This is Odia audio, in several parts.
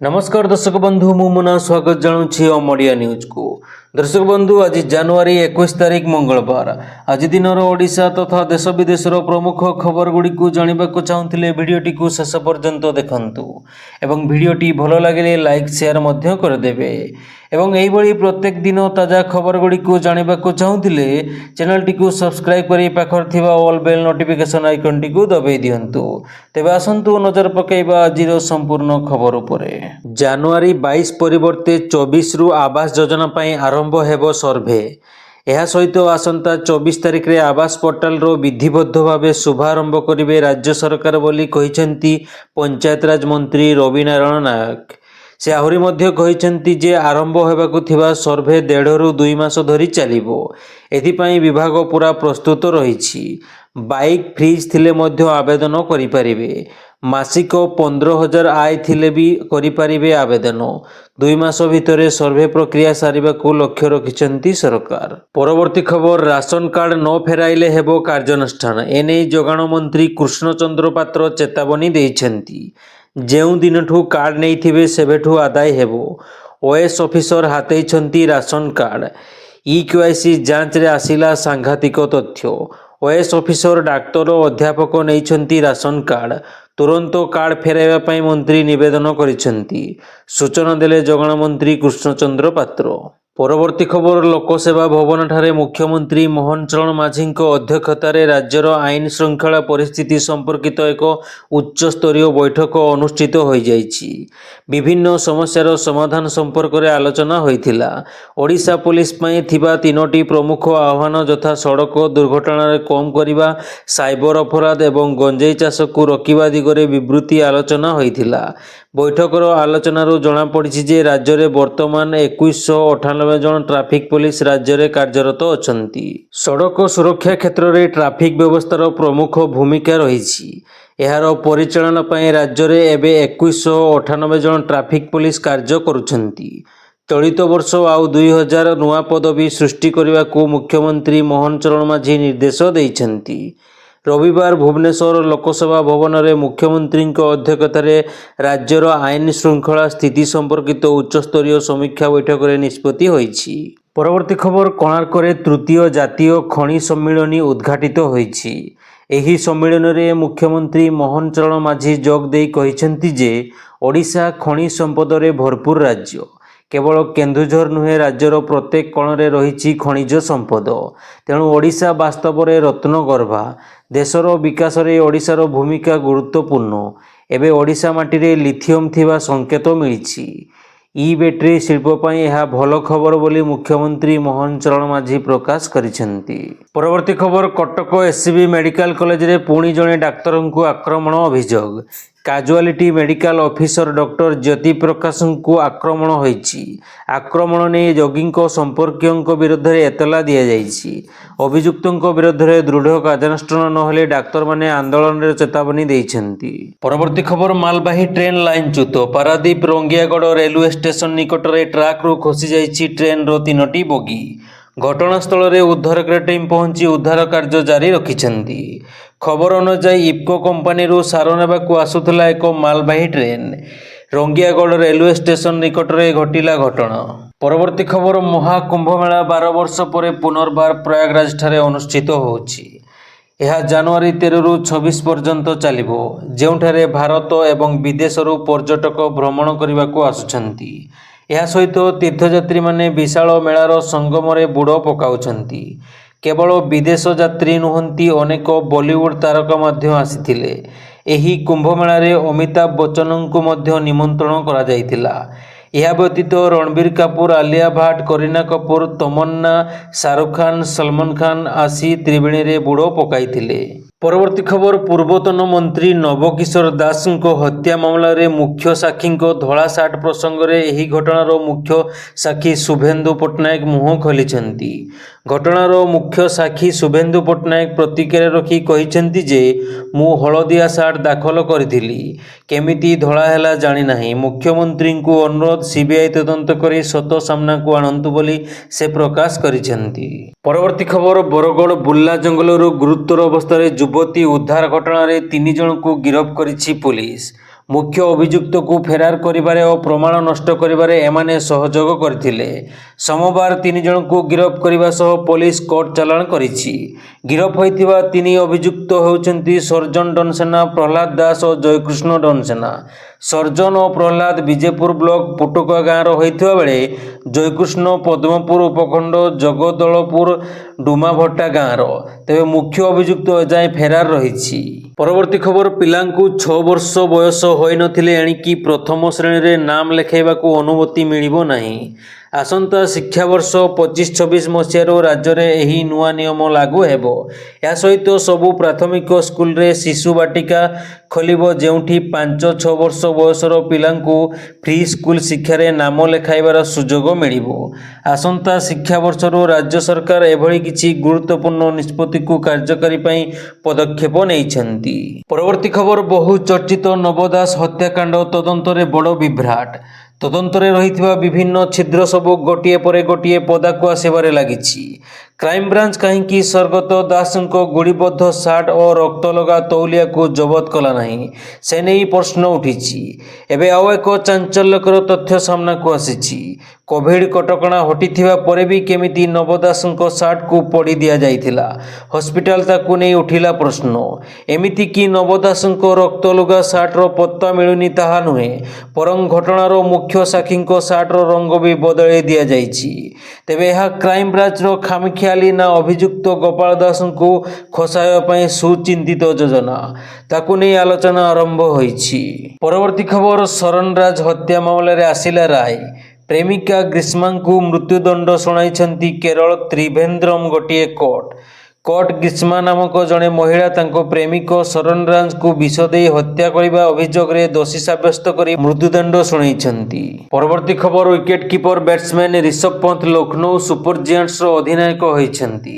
नमस्कार दर्शक बंधु मु मुना स्वागत जानुछि ओडिया न्यूज को। दर्शक बंधु आज जनवरी 21 तारिख मंगलवार आज दिन ओडिशा तथा देश विदेशर प्रमुख खबर गुड़ी को जानवा चाहूले भिडटी को शेष पर्यंत देखंतु एवं भिडटी भल लगे लाइक शेयर मध्य करदेवे एवं यही प्रत्येक दिन ताजा खबर गुड़ी को जानवा चाहूले चैनल टी को सब्सक्राइब कर पाखर थिबा ऑल बेल नोटिफिकेशन आइकन टी को दबाई दियंतु। तेबे आसंतु नजर पकेइबा आजिर संपूर्ण खबर उपरे। जनवरी 22 परिवर्ते 24 रु आवास योजना पाई आरंभ हेबो सर्भे। यह सहित आसंता 24 तारिख रे आवास पोर्टाल रो विधिबद्ध भावे शुभारंभ करिवे राज्य सरकार बोली कहिसेंती पंचायत राज मंत्री रवि नारायण नायक। से आहुरी मध्य कहिसेंती जे आरंभ हेबाकु थिबा सर्भे 1.5 रु 2 मास धरि चलिबो। एथिपाई विभाग पूरा प्रस्तुत रहिछि। बाइक फ्रीज थिले मध्य आवेदन करि परिबे। मासिक 15,000 आय थिले भी करि परिबे आवेदन। 2 मास भितरे सर्भे प्रक्रिया सारिबाकु लक्ष्य रखिछंती सरकार। परवर्ती खबर राशन कार्ड न फेराइले हेबो कार्यानुष्ठान। एने जोगाण मंत्री कृष्णचंद्र पात्र चेतावनी देइछंती। जेउ दिनठू कार्ड नहीं थिबे सेबेठू आदाय हेबो। ओएस ऑफिसर हातेइछंती राशन कार्ड। केवाईसी जांच रे आसिला सांघातिक तथ्य। ओएस ऑफिसर डाक्तर अध्यापक नैछंती राशन कार्ड। तुरंत कार्ड फेराइबा पाई मंत्री निवेदन करिसेंती। सूचना देले जोगाण मंत्री कृष्णचंद्र पात्र। परवर्ती खबर लोकसेवा भवन ठारे मुख्यमंत्री मोहन चरण माझी अध्यक्षतार राज्यर आईन श्रृंखला परिस्थिति संपर्कित एक उच्च स्तरीय बैठक अनुष्ठित हो जाइछि। विभिन्न समस्यार समाधान संपर्क में आलोचना होइथिला। ओडिशा पुलिस पई थिबा 3टी प्रमुख आह्वान यथा सड़क दुर्घटना कम करिबा, साइबर अपराध एवं गंजेई चाष को रोकिबा दिगरे विवृत्ति आलोचना होइथिला। बैठकर आलोचनारू जना पड़िछि जे राज्य में वर्तमान 2198 जन ट्राफिक पुलिस राज्य में कार्यरत अछंती। सड़क सुरक्षा क्षेत्र में ट्राफिक व्यवस्थार प्रमुख भूमिका रही। यार परिचालन पई राज्य में एबे 2198 जन ट्राफिक पुलिस कार्य करुछंती। चलित वर्ष आउ 2000 नुआ पदवी सृष्टि करने को मुख्यमंत्री मोहन चरण माझी निर्देश देइछंती। रविवार भुवनेश्वर लोकसभा भवन में मुख्यमंत्री अध्यक्षतार राज्यर आईन श्रृंखला स्थिति संपर्कित उच्चस्तरीय समीक्षा बैठक में निष्पत्ति होइछि। परवर्ती खबर कोणार्क तृतीय जातीय खनि सम्मिलन उद्घाटित होइछि। एही सम्मिलन में मुख्यमंत्री मोहन चरण माझी जोग देई कहिसेंती जे ओडिशा खनि संपद रे भरपूर राज्य। केवल केन्दुझर नुहे राज्यर प्रत्येक कोण में रही खनिज संपद। तेणु ओडिशा वास्तव में रत्नगर्भा। देशर विकास रे ओडिशार भूमिका गुरुत्वपूर्ण। एबे ओडिशा माटी रे लिथियम थिबा संकेत मिलिछि। ई बैटरी शिल्प पई यह भल खबर बोली मुख्यमंत्री मोहन चरण माझी प्रकाश करिसेंती। परवर्ती खबर कटक एससीबी मेडिकल कॉलेज रे पुणी जणे डाक्तर को आक्रमण अभियोग। Casualty medical officer doctor Jyoti Prakash को आक्रमण होइछि। आक्रमण ने रोगी संपर्क विरुद्ध में एतला दि जाइछि। अभियुक्तों विरुद्ध में दृढ़ कार्यानुष्ठान नहेले डाक्तर माने आंदोलन रे चेतावनी देइछंती। परवर्ती खबर मालबाही ट्रेन लाइन च्युत। पारादीप रंगियागढ़ रेलवे स्टेशन निकट में ट्राक रु खसी जाइछि ट्रेन रो 3टी बोगी। घटनास्थल में उद्धार टीम पहुंची उद्धार कार्य जारी रखिछंती। खबर अनुसार इफ्को कंपानी रू सार नेबाकू आसुथला एक मालबाही ट्रेन रंगियागढ़ रेलवे स्टेशन निकट में घटिला घटना। परवर्ती खबर महाकुंभमेला 12 वर्ष पर पुनर्बार प्रयागराज ठारे अनुष्ठित होछि। यह जनवरी 13 रु 26 पर्यंत चलिबो, जेउठारे भारत एवं विदेशरू पर्यटक भ्रमण करने को आसुछंती। यह सहित तीर्थयात्री माने विशाल मेलार संगम रे बुड़ पकाउछंती। केवल विदेश यात्री नुहंती, अनेक बॉलीवुड तारका मध्य आसीथिले। एही कुंभमेला रे अमिताभ बच्चन को मध्य निमंत्रण करा जायतिला। यह व्यतीत रणबीर कपूर, आलिया भट्ट, करीना कपूर, तमन्ना, शाहरुख खान, सलमान खान आसी त्रिवेणी रे बुड़ पकाइथिले। परवर्ती खबर पूर्वतन मंत्री नवकिशोर दास हत्या मामला रे मुख्य साक्षी धला सार्ट प्रसंग रे एही घटनार मुख्य साक्षी शुभेन्दु पट्टनायक मुह खोलिछंती। घटनार मुख्य साक्षी शुभेन्दु पट्टनायक प्रतिक्रिया रखी कहिछंती जे मु हलदिया सार्ट दाखल करिथिली, केमिति धला हैला जानि नाही। मुख्यमंत्री को अनुरोध सीबीआई तदंत करी सत सामना को आणंतु बोली से प्रकाश करिछंती। परवर्ती खबर बरगढ़ बुर्ला जंगलरू गुरुतर अवस्था युवती उद्धार घटना 3 जन को गिरफ्त करिछि पुलिस। मुख्य अभियुक्तକୁ ଫେରାର କରିବାରେ ଓ ପ୍ରମାଣ ନଷ୍ଟ କରିବାରେ ଏମାନେ ସହଯୋଗ କରିଥିଲେ। सोमवार 3 ଜଣଙ୍କୁ ଗିରଫ କରିବା ସହ ପୋଲିସ କୋର୍ଟ ଚାଲାଣ କରିଛି। ଗିରଫ ହୋଇଥିବା 3 ଅଭିଯୁକ୍ତ ହେଉଛନ୍ତି ସର୍ଜନ ଡନସେନା, ପ୍ରହ୍ଲାଦ ଦାସ ଓ ଜୟକୃଷ୍ଣ ଡନସେନା। ସର୍ଜନ ଓ ପ୍ରହ୍ଲାଦ ବିଜେପୁର ବ୍ଲକ ପୁଟୁକା ଗାଁର ହୋଇଥିବା ବେଳେ ଜୟକୃଷ୍ଣ ପଦ୍ମପୁର ଉପଖଣ୍ଡ ଜଗଦଳପୁର ଡୁମାଭଟ୍ଟା ଗାଁର। ତେବେ ମୁଖ୍ୟ ଅଭିଯୁକ୍ତ ଏଯାଏଁ ଫେରାର ରହିଛି। ପରବର୍ତ୍ତୀ ଖବର, ପିଲାଙ୍କୁ 6 ବର୍ଷ ବୟସ ହୋଇନଥିଲେ ଏଣିକି ପ୍ରଥମ ଶ୍ରେଣୀରେ ନାମ ଲେଖାଇବାକୁ ଅନୁମତି ମିଳିବ ନାହିଁ। ଆସନ୍ତା ଶିକ୍ଷାବର୍ଷ 25-26 ମସିହାରୁ ରାଜ୍ୟରେ ଏହି ନୂଆ ନିୟମ ଲାଗୁ ହେବ। ଏହା ସହିତ ସବୁ ପ୍ରାଥମିକ ସ୍କୁଲରେ ଶିଶୁ ବାଟିକା ଖୋଲିବ, ଯେଉଁଠି 5-6 ବର୍ଷ ବୟସର ପିଲାଙ୍କୁ ଫ୍ରି ସ୍କୁଲ ଶିକ୍ଷାରେ ନାମ ଲେଖାଇବାର ସୁଯୋଗ ମିଳିବ। ଆସନ୍ତା ଶିକ୍ଷାବର୍ଷରୁ ରାଜ୍ୟ ସରକାର ଏଭଳି କିଛି ଗୁରୁତ୍ୱପୂର୍ଣ୍ଣ ନିଷ୍ପତ୍ତିକୁ କାର୍ଯ୍ୟକାରୀ ପାଇଁ ପଦକ୍ଷେପ ନେଇଛନ୍ତି। ପରବର୍ତ୍ତୀ ଖବର, ବହୁ ଚର୍ଚ୍ଚିତ ନବ ଦାସ ହତ୍ୟାକାଣ୍ଡ ତଦନ୍ତରେ ବଡ଼ ବିଭ୍ରାଟ। ତଦନ୍ତରେ ରହିଥିବା ବିଭିନ୍ନ ଛିଦ୍ର ସବୁ ଗୋଟିଏ ପରେ ଗୋଟିଏ ପଦାକୁ ଆସିବାରେ ଲାଗିଛି। କ୍ରାଇମବ୍ରାଞ୍ଚ କାହିଁକି ସ୍ୱର୍ଗତ ଦାସଙ୍କ ଗୁଳିବଦ୍ଧ ସାର୍ଟ ଓ ରକ୍ତଲଗା ତଉଲିଆକୁ ଜବତ କଲା ନାହିଁ, ସେ ନେଇ ପ୍ରଶ୍ନ ଉଠିଛି। ଏବେ ଆଉ ଏକ ଚାଞ୍ଚଲ୍ୟକର ତଥ୍ୟ ସାମ୍ନାକୁ ଆସିଛି। କୋଭିଡ କଟକଣା ହଟିଥିବା ପରେ ବି କେମିତି ନବ ଦାସଙ୍କ ସାର୍ଟକୁ ପୋଡ଼ି ଦିଆଯାଇଥିଲା, ହସ୍ପିଟାଲ ତାକୁ ନେଇ ଉଠିଲା ପ୍ରଶ୍ନ। ଏମିତିକି ନବ ଦାସଙ୍କ ରକ୍ତଲଗା ସାର୍ଟର ପତ୍ତା ମିଳୁନି ତାହା ନୁହେଁ, ବରଂ ଘଟଣାର ମୁଖ୍ୟ ସାକ୍ଷୀଙ୍କ ସାର୍ଟର ରଙ୍ଗ ବି ବଦଳାଇ ଦିଆଯାଇଛି। ତେବେ ଏହା କ୍ରାଇମବ୍ରାଞ୍ଚର ଖାମଖିଆଲି ନା ଅଭିଯୁକ୍ତ ଗୋପାଳ ଦାସଙ୍କୁ ଖସାଇବା ପାଇଁ ସୁଚିନ୍ତିତ ଯୋଜନା, ତାକୁ ନେଇ ଆଲୋଚନା ଆରମ୍ଭ ହୋଇଛି। ପରବର୍ତ୍ତୀ ଖବର, ଶରଣରାଜ ହତ୍ୟା ମାମଲାରେ ଆସିଲା ରାୟ। ପ୍ରେମିକା ଗ୍ରୀଷ୍ମାଙ୍କୁ ମୃତ୍ୟୁଦଣ୍ଡ ଶୁଣାଇଛନ୍ତି କେରଳ ତ୍ରିଭେନ୍ଦ୍ରମ ଗୋଟିଏ କୋର୍ଟ। ଗ୍ରୀଷ୍ମା ନାମକ ଜଣେ ମହିଳା ତାଙ୍କ ପ୍ରେମିକ ଶରଣରାଜଙ୍କୁ ବିଷ ଦେଇ ହତ୍ୟା କରିବା ଅଭିଯୋଗରେ ଦୋଷୀ ସାବ୍ୟସ୍ତ କରି ମୃତ୍ୟୁଦଣ୍ଡ ଶୁଣାଇଛନ୍ତି। ପରବର୍ତ୍ତୀ ଖବର, wicket keeper batsman Rishabh Pant Lucknow super ଜାୟାଣ୍ଟସର ଅଧିନାୟକ ହୋଇଛନ୍ତି।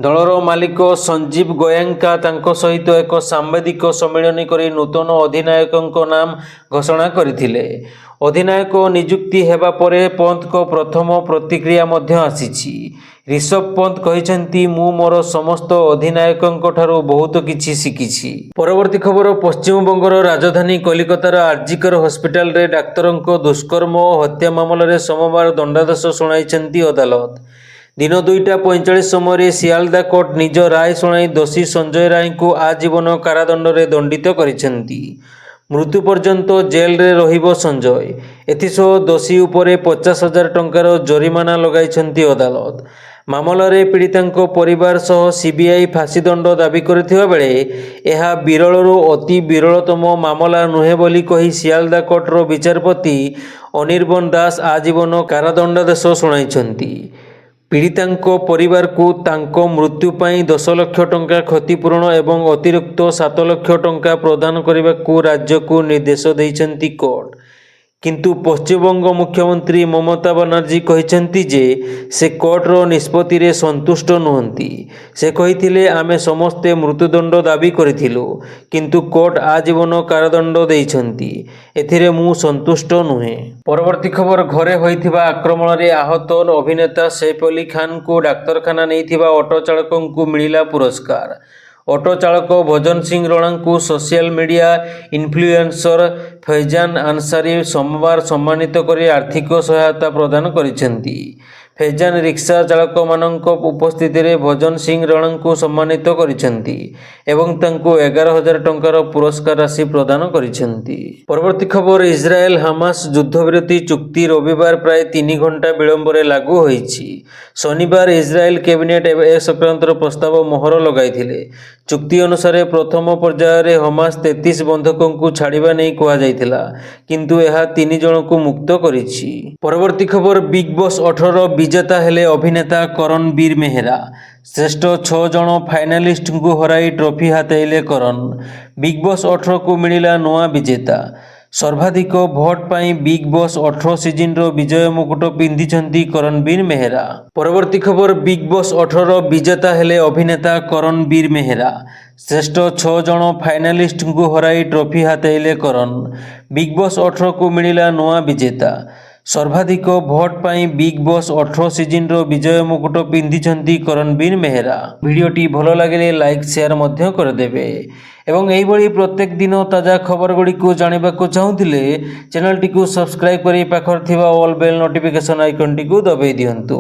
ଦଳର ମାଲିକ ସଞ୍ଜୀବ ଗୋୟଙ୍କା ତାଙ୍କ ସହିତ ଏକ ସାମ୍ବାଦିକ ସମ୍ମିଳନୀ କରି ନୂତନ ଅଧିନାୟକଙ୍କ ନାମ ଘୋଷଣା କରିଥିଲେ। ଅଧିନାୟକ ନିଯୁକ୍ତି ହେବା ପରେ ପନ୍ତଙ୍କ ପ୍ରଥମ ପ୍ରତିକ୍ରିୟା ମଧ୍ୟ ଆସିଛି। ରିଷଭ ପନ୍ତ କହିଛନ୍ତି, ମୁଁ ମୋର ସମସ୍ତ ଅଧିନାୟକଙ୍କଠାରୁ ବହୁତ କିଛି ଶିଖିଛି। ପରବର୍ତ୍ତୀ ଖବର, ପଶ୍ଚିମବଙ୍ଗର ରାଜଧାନୀ କଲିକତାର ଆର୍ଜିକର ହସ୍ପିଟାଲରେ ଡାକ୍ତରଙ୍କ ଦୁଷ୍କର୍ମ ଓ ହତ୍ୟା ମାମଲାରେ ସୋମବାର ଦଣ୍ଡାଦେଶ ଶୁଣାଇଛନ୍ତି ଅଦାଲତ। ଦିନ 2ଟା 45 ସମୟରେ ସିଆଲଦା କୋର୍ଟ ନିଜ ରାୟ ଶୁଣାଇ ଦୋଷୀ ସଞ୍ଜୟ ରାୟଙ୍କୁ ଆଜୀବନ କାରାଦଣ୍ଡରେ ଦଣ୍ଡିତ କରିଛନ୍ତି। ମୃତ୍ୟୁ ପର୍ଯ୍ୟନ୍ତ ଜେଲରେ ରହିବ ସଞ୍ଜୟ। ଏଥିସହ ଦୋଷୀ ଉପରେ 50,000 ଟଙ୍କାର ଜରିମାନା ଲଗାଇଛନ୍ତି ଅଦାଲତ। ମାମଲାରେ ପୀଡ଼ିତାଙ୍କ ପରିବାର ସହ ସିବିଆଇ ଫାଶୀଦଣ୍ଡ ଦାବି କରିଥିବା ବେଳେ ଏହା ବିରଳରୁ ଅତି ବିରଳତମ ମାମଲା ନୁହେଁ ବୋଲି କହି ସିଆଲଦା କୋର୍ଟର ବିଚାରପତି ଅନିର୍ବନ ଦାସ ଆଜୀବନ କାରାଦଣ୍ଡାଦେଶ ଶୁଣାଇଛନ୍ତି। ପୀଡ଼ିତାଙ୍କ ପରିବାରକୁ ତାଙ୍କ ମୃତ୍ୟୁ ପାଇଁ 10 ଲକ୍ଷ ଟଙ୍କା କ୍ଷତିପୂରଣ ଏବଂ ଅତିରିକ୍ତ 7 ଲକ୍ଷ ଟଙ୍କା ପ୍ରଦାନ କରିବାକୁ ରାଜ୍ୟକୁ ନିର୍ଦ୍ଦେଶ ଦେଇଛନ୍ତି କୋର୍ଟ। କିନ୍ତୁ ପଶ୍ଚିମବଙ୍ଗ ମୁଖ୍ୟମନ୍ତ୍ରୀ ମମତା ବାନାର୍ଜୀ କହିଛନ୍ତି ଯେ ସେ କୋର୍ଟର ନିଷ୍ପତ୍ତିରେ ସନ୍ତୁଷ୍ଟ ନୁହନ୍ତି। ସେ କହିଥିଲେ, ଆମେ ସମସ୍ତେ ମୃତ୍ୟୁଦଣ୍ଡ ଦାବି କରିଥିଲୁ, କିନ୍ତୁ କୋର୍ଟ ଆଜୀବନ କାରାଦଣ୍ଡ ଦେଇଛନ୍ତି, ଏଥିରେ ମୁଁ ସନ୍ତୁଷ୍ଟ ନୁହେଁ। ପରବର୍ତ୍ତୀ ଖବର, ଘରେ ହୋଇଥିବା ଆକ୍ରମଣରେ ଆହତ ଅଭିନେତା ସୈଫ ଅଲ୍ଲୀ ଖାନଙ୍କୁ ଡାକ୍ତରଖାନା ନେଇଥିବା ଅଟୋ ଚାଳକଙ୍କୁ ମିଳିଲା ପୁରସ୍କାର। ଅଟୋ ଚାଳକ ଭଜନ ସିଂ ରଣାଙ୍କୁ social media influencer Faizan Ansari ସୋମବାର ସମ୍ମାନିତ କରି ଆର୍ଥିକ ସହାୟତା ପ୍ରଦାନ କରିଛନ୍ତି। ଫୈଜାନ ରିକ୍ସା ଚାଳକମାନଙ୍କ ଉପସ୍ଥିତିରେ ଭଜନ ସିଂ ରଣାଙ୍କୁ ସମ୍ମାନିତ କରିଛନ୍ତି ଏବଂ ତାଙ୍କୁ 11,000 ଟଙ୍କାର ପୁରସ୍କାର ରାଶି ପ୍ରଦାନ କରିଛନ୍ତି। ପରବର୍ତ୍ତୀ ଖବର, ଇସ୍ରାଏଲ ହାମାସ ଯୁଦ୍ଧବିରତି ଚୁକ୍ତି ରବିବାର ପ୍ରାୟ 3 ଘଣ୍ଟା ବିଳମ୍ବରେ ଲାଗୁ ହୋଇଛି। ଶନିବାର ଇସ୍ରାଏଲ କ୍ୟାବିନେଟ୍ ଏ ସଂକ୍ରାନ୍ତର ପ୍ରସ୍ତାବ ମୋହର ଲଗାଇଥିଲେ। ଚୁକ୍ତି ଅନୁସାରେ ପ୍ରଥମ ପର୍ଯ୍ୟାୟରେ ହମାସ 33 ବନ୍ଧକଙ୍କୁ ଛାଡ଼ିବା ନେଇ କୁହାଯାଇଥିଲା, କିନ୍ତୁ ଏହା 3 ଜଣଙ୍କୁ ମୁକ୍ତ କରିଛି। ପରବର୍ତ୍ତୀ ଖବର, ବିଗ୍ ବସ୍ 18ର ବିଜେତା ହେଲେ ଅଭିନେତା କରଣବୀର ମେହେରା। ଶ୍ରେଷ୍ଠ 6 ଜଣ ଫାଇନାଲିଷ୍ଟଙ୍କୁ ହରାଇ ଟ୍ରଫି ହାତେଇଲେ କରଣ। ବିଗ୍ ବସ୍ 18କୁ ମିଳିଲା ନୂଆ ବିଜେତା। ସର୍ବାଧିକ ଭୋଟ ପାଇଁ ବିଗ୍ ବସ୍ 18 ସିଜିନ୍ର ବିଜୟ ମୁକୁଟ ପିନ୍ଧିଛନ୍ତି କରଣବୀର ମେହେରା। ପରବର୍ତ୍ତୀ ଖବର, ବିଗ୍ ବସ୍ 18ର ବିଜେତା ହେଲେ ଅଭିନେତା କରଣବୀର ମେହେରା। ଶ୍ରେଷ୍ଠ 6 ଜଣ ଫାଇନାଲିଷ୍ଟଙ୍କୁ ହରାଇ ଟ୍ରଫି ହାତେଇଲେ କରଣ। ବିଗ୍ ବସ୍ 18କୁ ମିଳିଲା ନୂଆ ବିଜେତା। ସର୍ବାଧିକ ଭୋଟ ପାଇଁ ବିଗ୍ ବସ୍ 18 ସିଜିନ୍ର ବିଜୟ ମୁକୁଟ ପିନ୍ଧିଛନ୍ତି କରଣବୀର ମେହେରା। ଭିଡ଼ିଓଟି ଭଲ ଲାଗିଲେ ଲାଇକ୍ ସେୟାର ମଧ୍ୟ କରିଦେବେ ଏବଂ ଏହିଭଳି ପ୍ରତ୍ୟେକ ଦିନ ତାଜା ଖବରଗୁଡ଼ିକୁ ଜାଣିବାକୁ ଚାହୁଁଥିଲେ ଚ୍ୟାନେଲଟିକୁ ସବସ୍କ୍ରାଇବ୍ କରି ପାଖରେ ଥିବା ଅଲ୍ ବେଲ୍ ନୋଟିଫିକେସନ୍ ଆଇକନ୍ଟିକୁ ଦବାଇ ଦିଅନ୍ତୁ।